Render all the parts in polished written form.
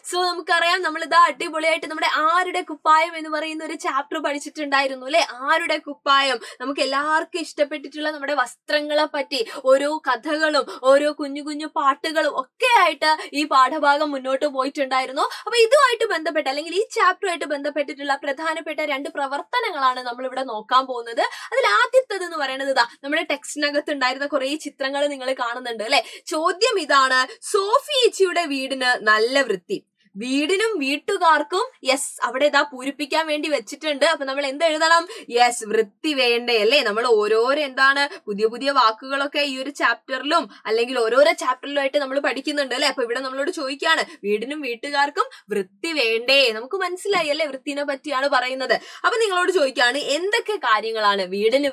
So നമുക്കറിയാം നമ്മളിതാ അടിപൊളിയായിട്ട് നമ്മുടെ ആരുടെ കുപ്പായം എന്ന് പറയുന്ന ഒരു ചാപ്റ്റർ പഠിച്ചിട്ടുണ്ടായിരുന്നു അല്ലെ. ആരുടെ കുപ്പായം, നമുക്ക് എല്ലാവർക്കും ഇഷ്ടപ്പെട്ടിട്ടുള്ള നമ്മുടെ വസ്ത്രങ്ങളെ പറ്റി ഓരോ കഥകളും ഓരോ കുഞ്ഞു കുഞ്ഞു പാട്ടുകളും ഒക്കെ ആയിട്ട് ഈ പാഠഭാഗം മുന്നോട്ട് പോയിട്ടുണ്ടായിരുന്നു. അപ്പൊ ഇതുമായിട്ട് ബന്ധപ്പെട്ട അല്ലെങ്കിൽ ഈ ചാപ്റ്ററുമായിട്ട് ബന്ധപ്പെട്ടിട്ടുള്ള പ്രധാനപ്പെട്ട 2 പ്രവർത്തനങ്ങളാണ് നമ്മൾ ഇവിടെ നോക്കാൻ പോകുന്നത്. അതിൽ ആദ്യത്തേത് എന്ന് പറയുന്നത് ഇതാ നമ്മുടെ ടെക്സ്റ്റിനകത്ത് ഉണ്ടായിരുന്ന കുറെ ചിത്രങ്ങൾ നിങ്ങൾ കാണുന്നുണ്ട് അല്ലെ. ചോദ്യം ഇതാണ്, സോഫി ചേച്ചിയുടെ വീടിന് നല്ല വൃത്തി, വീടിനും വീട്ടുകാർക്കും യെസ് അവിടെ ഇതാ പൂരിപ്പിക്കാൻ വേണ്ടി വെച്ചിട്ടുണ്ട്. അപ്പൊ നമ്മൾ എന്ത് എഴുതണം? യെസ്, വൃത്തി വേണ്ടേ അല്ലേ. നമ്മൾ ഓരോരോ എന്താണ് പുതിയ പുതിയ വാക്കുകളൊക്കെ ഈ ഒരു ചാപ്റ്ററിലും അല്ലെങ്കിൽ ഓരോരോ ചാപ്റ്ററിലും ആയിട്ട് നമ്മൾ പഠിക്കുന്നുണ്ട് അല്ലെ. അപ്പൊ ഇവിടെ നമ്മളോട് ചോദിക്കുകയാണ്, വീടിനും വീട്ടുകാർക്കും വൃത്തി വേണ്ടേ. നമുക്ക് മനസ്സിലായി അല്ലെ വൃത്തിനെ പറ്റിയാണ് പറയുന്നത്. അപ്പൊ നിങ്ങളോട് ചോദിക്കുകയാണ്, എന്തൊക്കെ കാര്യങ്ങളാണ് വീടിന്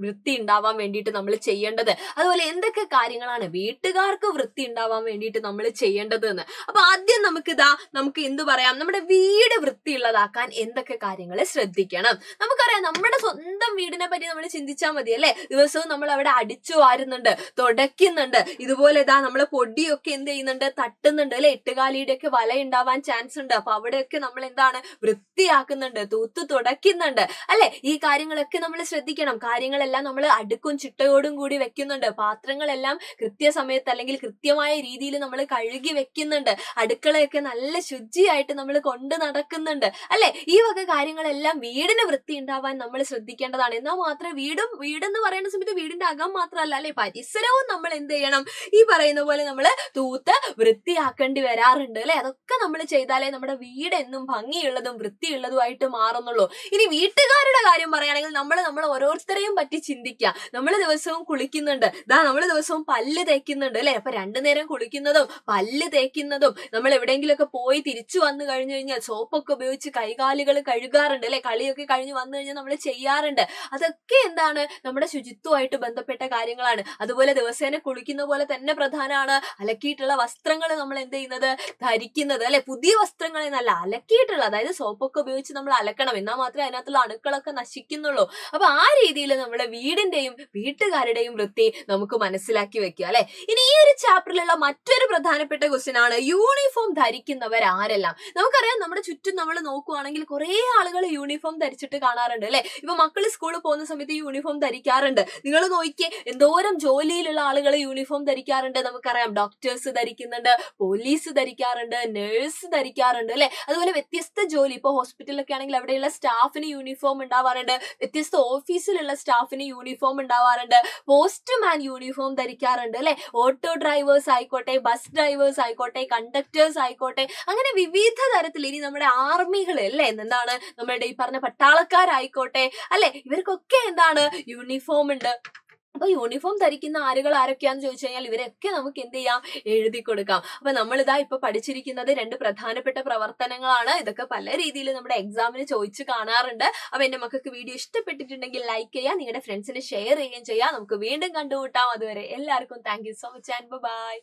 വൃത്തി ഉണ്ടാവാൻ വേണ്ടിയിട്ട് നമ്മൾ ചെയ്യേണ്ടത്, അതുപോലെ എന്തൊക്കെ കാര്യങ്ങളാണ് വീട്ടുകാർക്ക് വൃത്തി ഉണ്ടാവാൻ വേണ്ടിയിട്ട് നമ്മൾ ചെയ്യേണ്ടത് എന്ന്. അപ്പൊ ആദ്യം നമുക്ക് എന്ത് പറയാം, നമ്മുടെ വീട് വൃത്തിയുള്ളതാക്കാൻ എന്തൊക്കെ കാര്യങ്ങൾ ശ്രദ്ധിക്കണം. നമുക്കറിയാം നമ്മുടെ സ്വന്തം വീടിനെ പറ്റി നമ്മൾ ചിന്തിച്ചാൽ മതി അല്ലെ. ദിവസവും നമ്മൾ അവിടെ അടിച്ചു വാരുന്നുണ്ട്, തുടയ്ക്കുന്നുണ്ട്, ഇതുപോലെ നമ്മൾ പൊടിയൊക്കെ എന്ത് ചെയ്യുന്നുണ്ട്, തട്ടുന്നുണ്ട് അല്ലെ. എട്ടുകാലിയുടെ ഒക്കെ വല ഉണ്ടാവാൻ ചാൻസ് ഉണ്ട്. അപ്പൊ അവിടെയൊക്കെ നമ്മൾ എന്താണ് വൃത്തിയാക്കുന്നുണ്ട്, തൂത്ത് തുടയ്ക്കുന്നുണ്ട് അല്ലെ. ഈ കാര്യങ്ങളൊക്കെ നമ്മൾ ശ്രദ്ധിക്കണം. കാര്യങ്ങളെല്ലാം നമ്മൾ അടുക്കും ചിട്ടയോടും കൂടി വെക്കുന്നുണ്ട്. പാത്രങ്ങളെല്ലാം കൃത്യസമയത്ത് അല്ലെങ്കിൽ കൃത്യമായ രീതിയിൽ നമ്മൾ കഴുകി വെക്കുന്നുണ്ട്. അടുക്കളയൊക്കെ നല്ല ശുചിയായിട്ട് നമ്മൾ കൊണ്ട് നടക്കുന്നുണ്ട് അല്ലെ. ഈ വക കാര്യങ്ങളെല്ലാം വീടിന് വൃത്തി ഉണ്ടാവാൻ നമ്മൾ ശ്രദ്ധിക്കേണ്ടതാണ്. എന്നാൽ മാത്രമേ വീടെന്ന് പറയുന്ന സമയത്ത് വീടിന്റെ അകം മാത്രമല്ല അല്ലെ, പരിസരവും നമ്മൾ എന്ത് ചെയ്യണം, ഈ പറയുന്ന പോലെ നമ്മൾ തൂത്ത് വൃത്തിയാക്കേണ്ടി വരാറുണ്ട് അല്ലെ. അതൊക്കെ നമ്മൾ ചെയ്താലേ നമ്മുടെ വീട് എന്നും ഭംഗിയുള്ളതും വൃത്തിയുള്ളതുമായിട്ട് മാറുന്നുള്ളൂ. ഇനി വീട്ടുകാരുടെ കാര്യം പറയുകയാണെങ്കിൽ നമ്മൾ ഓരോരുത്തരെയും പറ്റി ചിന്തിക്കുക. നമ്മൾ ദിവസവും കുളിക്കുന്നുണ്ട്, നമ്മൾ ദിവസവും പല്ല് തേക്കുന്നുണ്ട് അല്ലെ. അപ്പൊ 2 നേരം കുളിക്കുന്നതും പല്ല് തേക്കുന്നതും നമ്മൾ എവിടെയെങ്കിലുമൊക്കെ പോയി തിരിച്ചു വന്നു കഴിഞ്ഞു കഴിഞ്ഞാൽ സോപ്പൊക്കെ ഉപയോഗിച്ച് കൈകാലുകൾ കഴുകാറുണ്ട് അല്ലെ. കളിയൊക്കെ കഴിഞ്ഞ് വന്നു കഴിഞ്ഞാൽ നമ്മൾ ചെയ്യാറുണ്ട്. അതൊക്കെ എന്താണ് നമ്മുടെ ശുചിത്വമായിട്ട് ബന്ധപ്പെട്ട കാര്യങ്ങളാണ്. അതുപോലെ ദിവസേന കുളിക്കുന്ന പോലെ തന്നെ പ്രധാനമാണ് അലക്കിയിട്ടുള്ള വസ്ത്രങ്ങൾ നമ്മൾ എന്ത് ചെയ്യുന്നത്, ധരിക്കുന്നത് അല്ലെ. പുതിയ വസ്ത്രങ്ങളെ നല്ല അലക്കിയിട്ടുള്ള, അതായത് സോപ്പൊക്കെ ഉപയോഗിച്ച് നമ്മൾ അലക്കണം, എന്നാൽ മാത്രമേ അതിനകത്തുള്ള അണുക്കളൊക്കെ നശിക്കുന്നുള്ളൂ. അപ്പൊ ആ രീതിയിൽ നമ്മുടെ വീടിന്റെയും വീട്ടുകാരുടെയും വൃത്തി നമുക്ക് മനസ്സിലാക്കി വെക്കുക അല്ലെ. ഇനി ഈ ഒരു ചാപ്റ്ററിലുള്ള മറ്റൊരു പ്രധാനപ്പെട്ട ക്വസ്റ്റ്യൻ ആണ്, യൂണിഫോം ധരിക്കുന്നവർ ആരെല്ലാം. നമുക്കറിയാം നമ്മുടെ ചുറ്റും നമ്മൾ നോക്കുവാണെങ്കിൽ കുറെ ആളുകൾ യൂണിഫോം ധരിച്ചിട്ട് കാണാറുണ്ട് അല്ലെ. ഇപ്പൊ മക്കൾ സ്കൂളിൽ പോകുന്ന സമയത്ത് യൂണിഫോം ധരിക്കാറുണ്ട്. നിങ്ങൾ നോക്കിയേ, എന്തോരം ജോലിയിലുള്ള ആളുകൾ യൂണിഫോം ധരിക്കാറുണ്ട്. നമുക്കറിയാം ഡോക്ടേഴ്സ് ധരിക്കുന്നുണ്ട്, പോലീസ് ധരിക്കാറുണ്ട്, നേഴ്സ് ധരിക്കാറുണ്ട് അല്ലെ. അതുപോലെ വ്യത്യസ്ത ജോലി, ഇപ്പൊ ഹോസ്പിറ്റലിലൊക്കെ ആണെങ്കിൽ അവിടെയുള്ള സ്റ്റാഫിന് യൂണിഫോം ഉണ്ടാവാറുണ്ട്, വ്യത്യസ്ത ഓഫീസിലുള്ള സ്റ്റാഫിന് യൂണിഫോം ഉണ്ടാവാറുണ്ട്, പോസ്റ്റ്മാൻ യൂണിഫോം ധരിക്കാറുണ്ട് അല്ലെ. ഓട്ടോ ഡ്രൈവേഴ്സ് ആയിക്കോട്ടെ, ബസ് ഡ്രൈവേഴ്സ് ആയിക്കോട്ടെ, കണ്ടക്ടേഴ്സ് ആയിക്കോട്ടെ, അങ്ങനെ വിവിധ തരത്തിൽ. ഇനി നമ്മുടെ ആർമികൾ അല്ലെ, എന്താണ് നമ്മുടെ ഈ പറഞ്ഞ പട്ടാളക്കാരായിക്കോട്ടെ അല്ലെ, ഇവർക്കൊക്കെ എന്താണ് യൂണിഫോം ഉണ്ട്. അപ്പൊ യൂണിഫോം ധരിക്കുന്ന ആരൊക്കെയാന്ന് ചോദിച്ചു കഴിഞ്ഞാൽ ഇവരൊക്കെ നമുക്ക് എന്ത് ചെയ്യാം, എഴുതി കൊടുക്കാം. അപ്പൊ നമ്മളിതാ ഇപ്പൊ പഠിച്ചിരിക്കുന്നത് 2 പ്രധാനപ്പെട്ട പ്രവർത്തനങ്ങളാണ്. ഇതൊക്കെ പല രീതിയിൽ നമ്മുടെ എക്സാമിന് ചോദിച്ചു കാണാറുണ്ട്. അപ്പൊ എന്റെ മക്കൾക്ക് വീഡിയോ ഇഷ്ടപ്പെട്ടിട്ടുണ്ടെങ്കിൽ ലൈക്ക് ചെയ്യുക, നിങ്ങളുടെ ഫ്രണ്ട്സിന് ഷെയർ ചെയ്യുകയും ചെയ്യുക. നമുക്ക് വീണ്ടും കണ്ടുമുട്ടാം. അതുവരെ എല്ലാവർക്കും thank you so much and by.